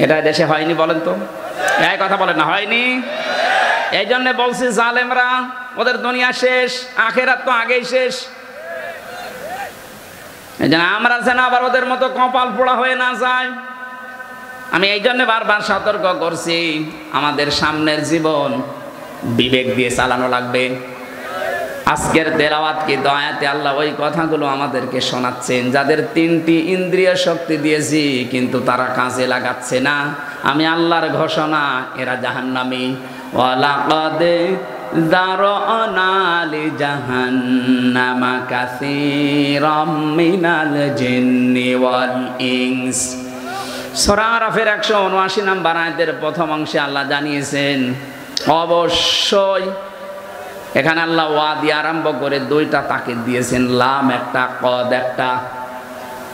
এটা দেশে হয়নি বলেন তো? এই কথা বলেন না, হয়নি? এই জন্য বলছি জালেমরা, ওদের দুনিয়া শেষ, আখেরাত তো আগেই শেষ। এই জন্য আমরা যেন আবার ওদের মতো কপাল পোড়া হয়ে না যায়। আমি এই জন্য বারবার সতর্ক করছি, আমাদের সামনের জীবন বিবেক দিয়ে চালানো লাগবে। আজকের তেলাওয়াত কি দয়াতে আল্লাহ ওই কথাগুলো আমাদেরকে শোনাচ্ছেন। যাদের ৩টি ইন্দ্রিয় শক্তি দিয়েছি কিন্তু তারা কাজে লাগাচ্ছে না, আমি আল্লাহর ঘোষণা, এরা জাহান্নামী। ওয়ালাকাদ যারানা লিজাহান্নামা কাসীরাম মিনাল জিন্নি ওয়াল ইনস। সূরা আরাফের ১৭৯ নম্বর আয়াতের প্রথম অংশে আল্লাহ জানিয়েছেন অবশ্যই। এখানে আল্লাহ ওয়া দিয়ে আরম্ভ করে ২টা তাকিদ দিয়েছেন, লাম একটা, কদ একটা।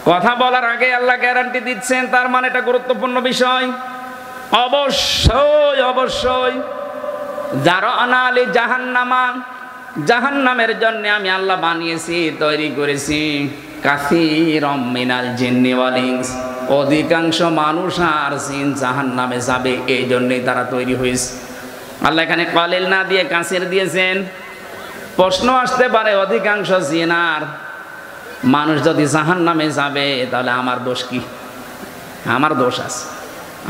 কথা বলার আগে আল্লাহ গ্যারান্টি দিচ্ছেন, তার মানে এটা গুরুত্বপূর্ণ বিষয়। অবশ্যই অবশ্যই। যারানা লি জাহান্নামা, জাহান্নামের জন্য আমি আল্লাহ বানিয়েছি, তৈরি করেছি কাসীরাম মিনাল জিন্নি ওয়াল ইনস, অধিকাংশ মানুষ আর জিন জাহান্নামে যাবে, এই জন্যই তারা তৈরি হয়েছে। আল্লাহ এখানে কলিল না দিয়ে কাসির দিয়েছেন। প্রশ্ন আসতে পারে, অধিকাংশ জিন আর মানুষ যদি জাহান্নামে যাবে তাহলে আমার দোষ কি? আমার দোষ আছে।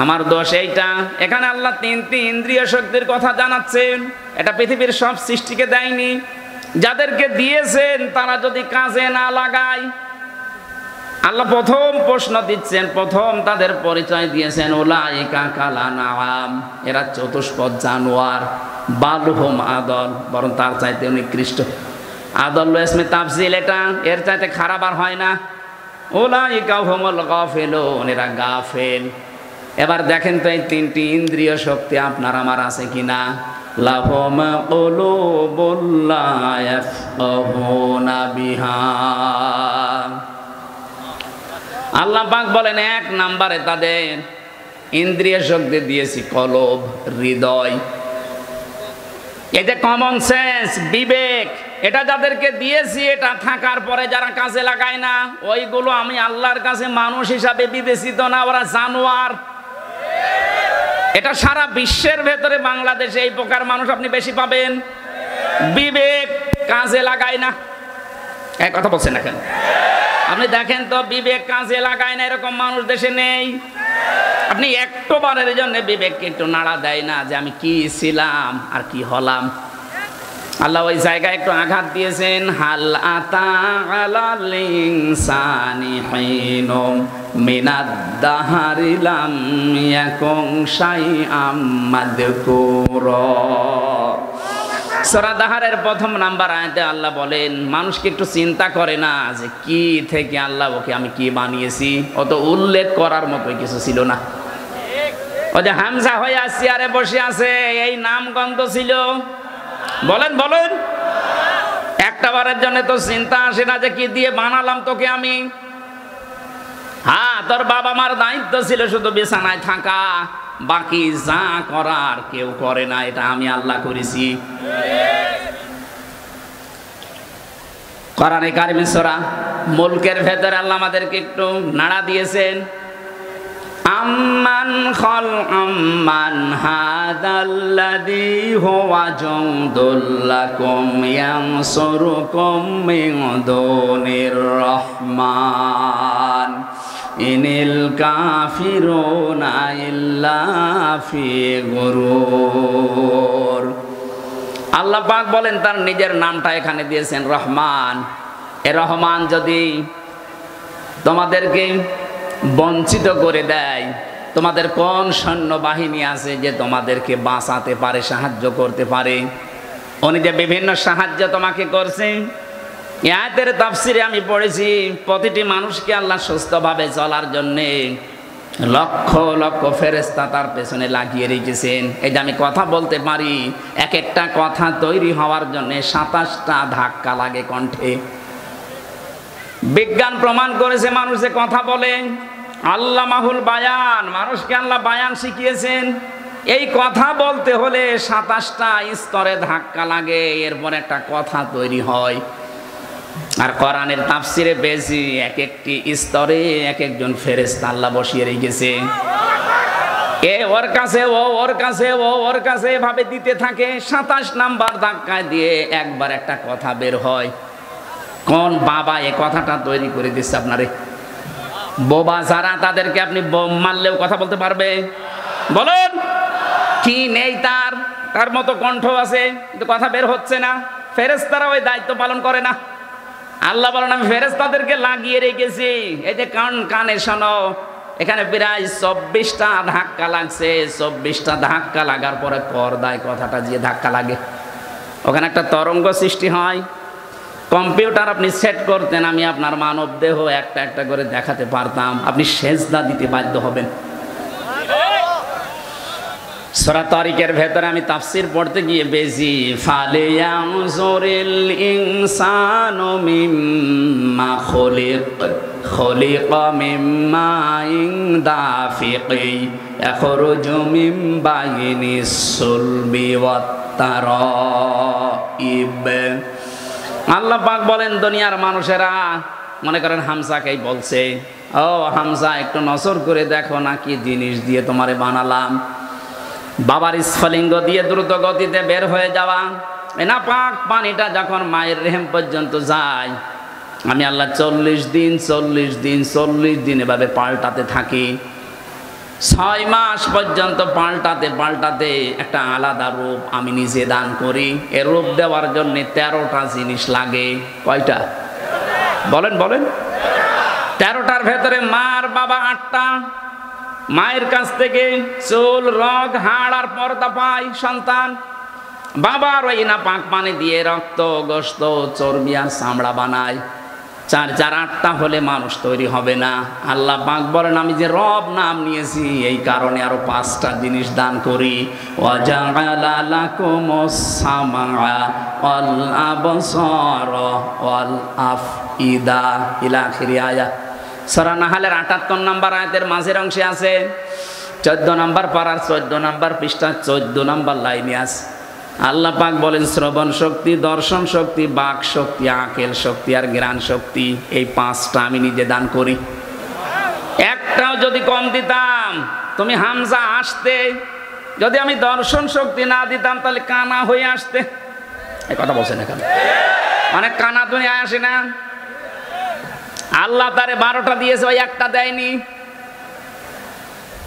আমার দোষ এইটা, এখানে আল্লাহ তিনটি ইন্দ্রিয় শক্তির কথা জানাচ্ছেন। এটা পৃথিবীর সব সৃষ্টিকে দেয়নি, যাদেরকে দিয়েছেন তারা যদি কাজে না লাগায়। আল্লাহ প্রথম প্রশ্ন দিচ্ছেন, প্রথম তাদের পরিচয় দিয়েছেন উলাইকা কাল আনআম, এরা চতুষ্পদ জানোয়ার, বালহুম আদল, বরং তার চাইতে নিকৃষ্ট। আদল ইসমে তাফজিল, এটা এর চাইতে খারাপ আর হয় না। উলাইকা হুমুল গাফিলুন, এরা গাফেল। এবার দেখেন তো এই তিনটি ইন্দ্রিয় শক্তি আপনার আমার আছে কিনা? লাহুম কুলুবুল লা ইয়াফকাহুনা বিহা। আল্লাহ পাক বলেন, এক নম্বরে তাদের ইন্দ্রিয় শক্তি দিয়েছি কলব, হৃদয়। এই যে কমন সেন্স, বিবেক, এটা যাদেরকে দিয়েছি, এটা থাকার পরে যারা কাজে লাগায় না, ওইগুলো আমি আল্লাহর কাছে মানুষ হিসাবে বিবেচিত না, ওরা জানোয়ার। এটা সারা বিশ্বের ভেতরে বাংলাদেশে এই প্রকার মানুষ আপনি বেশি পাবেন। বিবেক কাজে লাগায় না, এক কথা বলছেন না কেন? আপনি দেখেন তো, বিবেক কাজে লাগায় না এরকম মানুষ দেশে নেই। আপনি একটু বারের জন্য বিবেককে একটু নাড়া দেয় না যে আমি কি ছিলাম আর কি হলাম। আল্লাহ ওই জায়গায় একটু আঘাত দিয়েছেন, হাল আতা আলাল ইনসানি হিনুম মিনাদ দাহরি লাম ইয়াকুন শাইআম মাযকুরা। সূরা দাহরের প্রথম নাম্বার আয়াতে আল্লাহ বলেন, মানুষকে একটু চিন্তা করে না যে কি থেকে আল্লাহ ওকে আমি কি বানিয়েছি। অত উল্লেখ করার মতো কিছু ছিল না। ও যে হামজা হয়ে চেয়ারে বসে আছে, এই নাম গন্ধ ছিল? বলেন বলেন, একটা বারের জন্য তো চিন্তা আসে না যে কি দিয়ে বানালাম তোকে আমি? হ্যাঁ, তোর বাবা মার দায়িত্ব ছিল শুধু বিছানায় থাকা, বাকি যা করার কেউ করে না, এটা আমি আল্লাহ করেছি। কোরআনে কারিমে সূরা মুলকের ভেতরে আল্লাহ আমাদেরকে একটু নাড়া দিয়েছেন, আম্মান খালাকাম হাদাল্লাযী হুয়া জুনদুল লাকুম ইয়ানসুরুকুম মিন দুনির রাহমান ইনিল কাফিরুনা ইল্লা ফি গুরুর। আল্লাহ পাক বলেন, তার নিজের নামটা এখানে দিয়েছেন রহমান। এ রহমান যদি তোমাদেরকে বঞ্চিত করে দেয়, তোমাদের কোন সৈন্যবাহিনী আছে যে তোমাদেরকে বাঁচাতে পারে, সাহায্য করতে পারে? উনি যে বিভিন্ন সাহায্য তোমাকে করছে। এই আয়াতের তাফসিরে আমি পড়েছি, প্রতিটি মানুষকে আল্লাহ সুস্থভাবে চলার জন্যে লক্ষ লক্ষ ফেরেশতা তার পেছনে লাগিয়ে রেখেছেন। এই যে আমি কথা বলতে পারি, এক একটা কথা তৈরি হওয়ার জন্য 27টা ধাক্কা লাগে কণ্ঠে। বিজ্ঞান প্রমাণ করেছে মানুষ যে কথা বলে, আল্লাহ মাহুল বায়ান, মানুষকে আল্লাহ বায়ান শিখিয়েছেন। এই কথা বলতে হলে 27টা স্তরে ধাক্কা লাগে, এরপর একটা কথা তৈরি হয়। আর কোরআনের তাফসিরে বেশি এক একটি স্তরে এক একজন ফেরেশতা আল্লাহ বসিয়ে রেখেছে। এ ওর কাছে, ও ওর কাছে, ও ওর কাছে, এভাবে দিতে থাকে। 27 নাম্বার ধাক্কায় দিয়ে একবার একটা কথা বের হয়। কোন বাবা এ কথাটা তৈরি করে দিচ্ছে আপনারে? বোবা যারা, তাদেরকে আপনি বোম মারলেও কথা বলতে পারবে? বলুন, কি নেই তার? তার মতো কণ্ঠ আছে, কিন্তু কথা বের হচ্ছে না। ফেরেশতারা ওই দায়িত্ব পালন করে না। আল্লাহ বলেন, আমি ফেরেশতাদেরকে লাগিয়ে রেখেছি। এই যে কানে শোনো, এখানে প্রায় 24টা ধাক্কা লাগছে। 24টা ধাক্কা লাগার পরে পর্দায় কথাটা যে ধাক্কা লাগে, ওখানে একটা তরঙ্গ সৃষ্টি হয়। কম্পিউটার আপনি সেট করতেন, আমি আপনার মানব দেহ একটা একটা করে দেখাতে পারতাম, আপনি সেজদা দিতে বাধ্য হবেন। সূরা তারিকের ভেতরে আমি তাফসীর পড়তে গিয়ে বেজি, ফালিয়ানজুরিল ইনসানু মিম্মা খুলিকা মিম্মা দাফিকি ইয়াখরুজু মিন বাইনিস সুলবি ওয়াত তারা। গায়ব। আল্লাহ পাক বলেন দুনিয়ার মানুষেরা মনে করেন হামজাকেই বলছে, ও হামজা একটু নজর করে দেখো না কি জিনিস দিয়ে তোমারে বানালাম। বাবার স্ফলিঙ্গ দিয়ে দ্রুত গতিতে বের হয়ে যাওয়া, না পাক পানিটা যখন মায়ের রেহেম পর্যন্ত যায়, আমি আল্লাহ 40 দিন এভাবে পাল্টাতে থাকি। 6 মাস পর্যন্ত পাল্টাতে পাল্টাতে একটা আলাদা রূপ আমি নিজে দান করি। এ রূপ দেওয়ার জন্য 13টা জিনিস লাগে। কয়টা বলেন বলেন? 13টার ভেতরে মার বাবা 8টা। মায়ের কাছ থেকে চুল, রগ, হাড় আর পর্দা পায় সন্তান। বাবার ওই না পাক পানি দিয়ে রক্ত, গোশত, চর্বি আর চামড়া বানায়। 4 4 8টা হলে মানুষ তৈরি হবে না। আল্লাহ পাক বলেন আমি যে রব নাম নিয়েছি এই কারণে আরো 5টা জিনিস দান করি। ওয়াজআলা লাকুমুস সামআ ওয়াল আবসারা ওয়াল আফইদা ইলা আখিরি আয়াত। সূরা নাহলের 78 নম্বর আয়াতের মাঝের অংশে আছে। 14 নম্বর পারার 14 নম্বর পৃষ্ঠা 14 নম্বর লাইনে আছে। আল্লাহ পাক বলেন শ্রবণ শক্তি, দর্শন শক্তি, বাক শক্তি, আকেল শক্তি আর জ্ঞান শক্তি, এই 5টা আমি নিজে দান করি। একটাও যদি কম দিতাম, তুমি হামজা আসতে, যদি আমি দর্শন শক্তি না দিতাম তাহলে কানা হয়ে আসতে। এই কথা বলছেন এখানে অনেক কানা দুনিয়ায় আসে না। আল্লাহ তারে 12টা দিয়েছে, ওই একটা দেয়নি।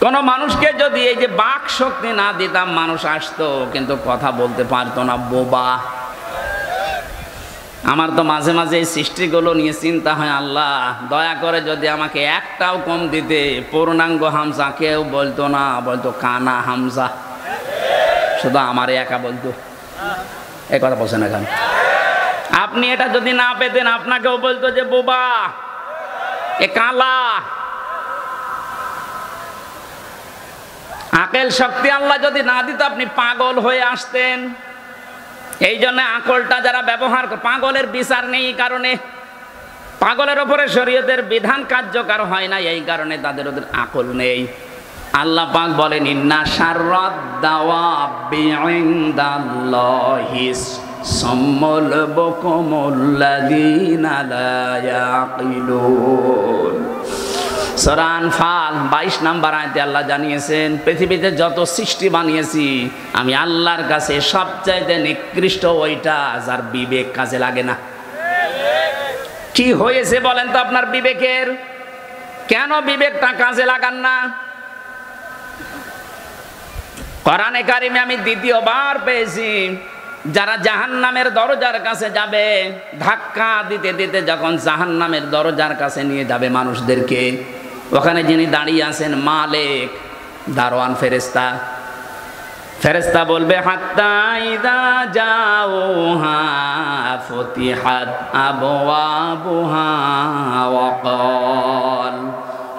কোন মানুষকে যদি এই যে বাক শক্তি না দিতাম মানুষ আসতো কিন্তু কথা বলতে পারতো না, বোবা। আমার তো মাঝে মাঝে এই সৃষ্টিগুলো নিয়ে চিন্তা হয়, আল্লাহ দয়া করে যদি আমাকে একটাও কম দিতে, পূর্ণাঙ্গ হামজা কেউ বলতো না, বলতো কানা হামজা, শুধু আমারে একা বলতো। এই কথা বলছেন এখন। আপনি এটা যদি না পেতেন আপনাকেও বলতো যে বোবা, এ কালা। আকেল শক্তি আল্লাহ যদি না দিত আপনি পাগল হয়ে আসতেন। এই জন্য আকলটা যারা ব্যবহার করে, পাগলের বিচার নেই এই কারণে, পাগলের ওপরে শরীয়তের বিধান কার্যকর হয় না এই কারণে তাদের ওদের আকল নেই। আল্লাহ পাক বলেন ইন্না শাররাদ দাওয়াবি ইনদাল্লাহিস সাম্মুল বুকুমুল্লাযীনা লা ইয়াকিলুন। সূরা আনফাল 22 নম্বর আয়াতে আল্লাহ জানিয়েছেন পৃথিবীতে যত সৃষ্টি বানিয়েছি আমি আল্লাহর কাছে সবচাইতে নিকৃষ্ট ওইটা যার বিবেক কাজে লাগে না। কি হয়েছে বলেন তো আপনার বিবেকের? কেন বিবেকটা কাজে লাগান না? কোরআনে কারিমে আমি দ্বিতীয়বার পেয়েছি যারা জাহান্নামের দরজার কাছে যাবে, ধাক্কা দিতে দিতে যখন জাহান্নামের দরজার কাছে নিয়ে যাবে মানুষদেরকে, ওখানে যিনি দাঁড়িয়ে আছেন মালিক, দারোয়ান ফেরেশতা, ফেরেশতা বলবে হাত্তা ইযা জাউহা ফুতিহাত আবওয়াবুহা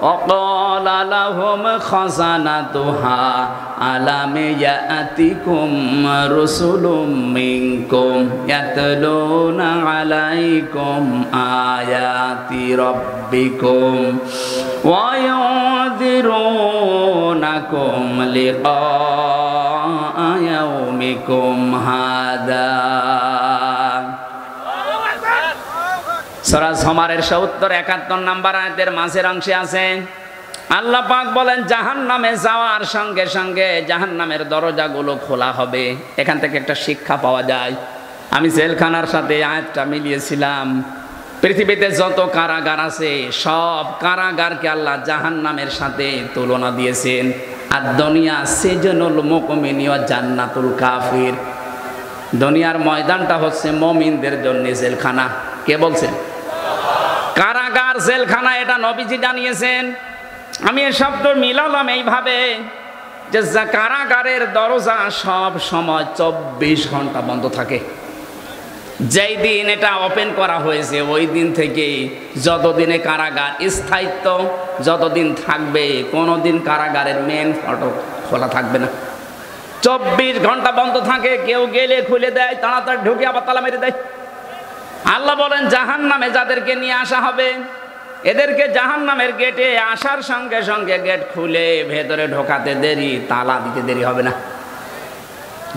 وقال لهم خزنتها ألم يأتكم رسل منكم يتلون عليكم آيات ربكم وينذرونكم لقاء يومكم هذا। সূরা জুমারের 70-71 নম্বর আয়াতের মাঝের অংশে আছে আল্লাহ পাক বলেন জাহান্নামে যাওয়ার সঙ্গে সঙ্গে জাহান্নামের দরজাগুলো খোলা হবে। এখান থেকে একটা শিক্ষা পাওয়া যায়। আমি জেলখানার সাথে আয়াতটা মিলিয়েছিলাম। পৃথিবীতে যত কারাগার আছে সব কারাগারকে আল্লাহ জাহান্নামের সাথে তুলনা দিয়েছেন। আর দুনিয়া সিজনুল মুমিনি ওয়া জান্নাতুল কাফির, দুনিয়ার ময়দানটা হচ্ছে মুমিনদের জন্য জেলখানা। কে বলছেন? কারাগার জেলখানা, এটা নবীজি জানিয়েছেন। আমি এই শব্দ মিলালাম এইভাবে যে কারাগারের দরজা সব সময় 24 ঘন্টা বন্ধ থাকে। যেই দিন এটা ওপেন করা হয়েছে ওই দিন থেকে যতদিনে কারাগার স্থায়িত্ব যতদিন থাকবে, কোনোদিন কারাগারের মেন ফটক খোলা থাকবে না। 24 ঘন্টা বন্ধ থাকে। কেউ গেলে খুলে দেয়, তাড়াতাড়ি ঢুকে আবার তালা মেরে দেয়। আল্লাহ বলেন জাহান্নামে যাদেরকে নিয়ে আসা হবে এদেরকে জাহান্নামের গেটে আসার সঙ্গে সঙ্গে গেট খুলে ভেতরে ঢোকাতে দেরি, তালা দিতে দেরি হবে না।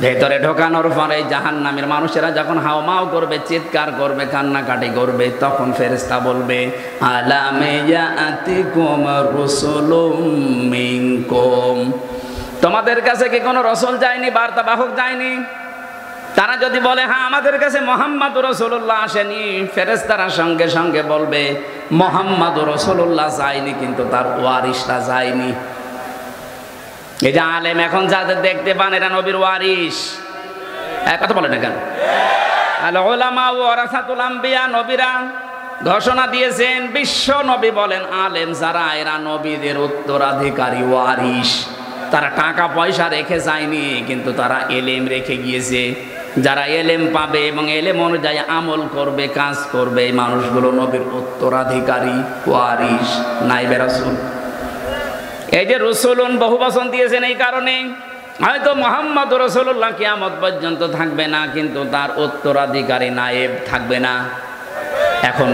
ভেতরে ঢোকানোর পরে জাহান্নামের মানুষেরা যখন হাওমাও করবে, চিৎকার করবে, কান্নাকাটি করবে, তখন ফেরেশতা বলবে আলামে ইয়াতিকুম রাসূলুম মিনকুম, তোমাদের কাছে কি কোনো রাসূল যায়নি, বার্তাবাহক যায়নি? তারা যদি বলে হ্যাঁ আমাদের কাছে মুহাম্মদুর রাসূলুল্লাহ আসেনি, ফেরেশতারা সঙ্গে সঙ্গে বলবে মুহাম্মদুর রাসূলুল্লাহ যায়নি, কিন্তু তার ওয়ারিসরা যায়নি। এই যে আলেম এখন যাদের দেখতে পান এরা নবীর ওয়ারিস, কথা বলে না কেন? আল উলামা ওয়ারাসাতুল আম্বিয়া, নবীরা ঘোষণা দিয়েছেন, বিশ্ব নবী বলেন আলেম যারা এরা নবীদের উত্তরাধিকারী ওয়ারিস। তারা টাকা পয়সা রেখে যায়নি, কিন্তু তারা এলেম রেখে গিয়েছে। যারা এলেম পাবে এবং এলেম অনুযায়ী আমল করবে, কাজ করবে, এই মানুষগুলো নবীর উত্তরাধিকারী ওয়ারিস, নাইবে রাসূল। এই যে রসুলুন বহু বচন দিয়েছেন এই কারণে, হয়তো মুহাম্মদ রাসূলুল্লাহ কিয়ামত পর্যন্ত থাকবে না, কিন্তু তার উত্তরাধিকারী নায়েব থাকবে না। এখন